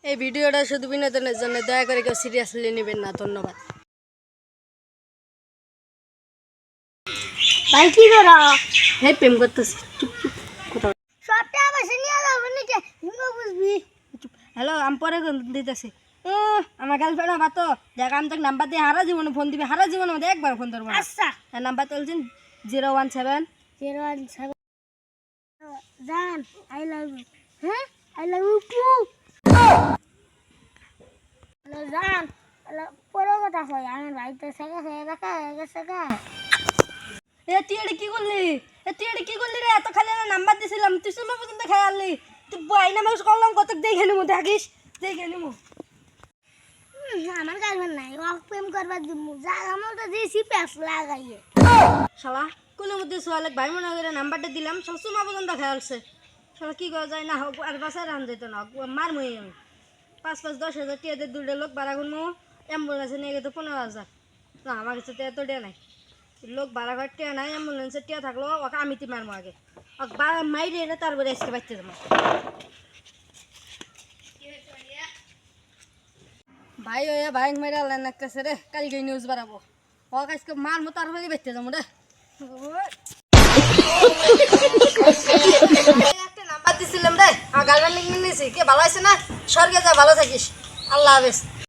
এই ভিডিওটা শুধু বিনোদনের জন্য, দয়া করে কেউ সিরিয়াসলি নেবেন না। ধন্যবাদ। ভাই কি করো? হ্যাঁ, প্রেম করতেছি। চুপ চুপ কোথাও। সবটা আবার নিয়ে যাবো নিচে হিঙ্গ বুঝবি। হ্যালো, আমি পরে দিতেছি। আমার গার্লফ্রেন্ড আমার তো দেখ, আমি তোকে নাম্বার দিয়ে হারা জীবনে ফোন দিবি, হারা জীবনের মধ্যে একবার ফোন ধরবো। আচ্ছা, হ্যাঁ, নাম্বার তুলছেন 017 017 জান আই লাভ ইউ। হ্যাঁ I love you too. Hello জান, পরে কথা হয় আমার বাড়িতে সেগা দেখা গেছে গা। তুই এটা কি করলি? কি করলি রে? এত খালি নাম্বার দিছিলাম, তুই সময় পর্যন্ত খেয়ে আনলি। তুই বাইনা মাস করলাম, কত দেখে নিমু, দেখিস দেখে নিমু। আমার গার্লফ্রেন্ড নাই, ও প্রেম করবার দিমু যা আমার তো দিছি প্যাস লাগাইয়ে। শালা কোনো মধ্যে সোয়ালে ভাই মনে করে নাম্বারটা দিলাম, সবসময় পর্যন্ত খেয়ে আসছে। শালা কি করা যায় না, হোক আর বাসায় রান যেত না, মার মই আমি 5-10 হাজার টিয়াতে দুটো লোক ভাড়া করবো, অ্যাম্বুলেন্সে নিয়ে গেছে 15,000। না, আমার কাছে তো এত টিয়া নাই। লোক ভাড়া ঘর টিয়া নাই, অ্যাম্বুলেন্সের টিয়া থাকলো ওকে আমি তি মারবো আগে, মাইরে এনে তারপরে আজকে বাচ্চা যাবো। ভাই ওই ভাই মেরে আল্লাহ নাকতেছে রে, কালকে নিউজ বাড়াবো। ও আজকে মারমো তারপরে বেঁচে যাবো রে। একটা নাম্বার দিছিলাম রে, আমার গার্লফ্রেন্ড লিখে নিয়েছি। কে ভালো আছে না? স্বর্গে যা, ভালো থাকিস। আল্লাহ হাফেজ।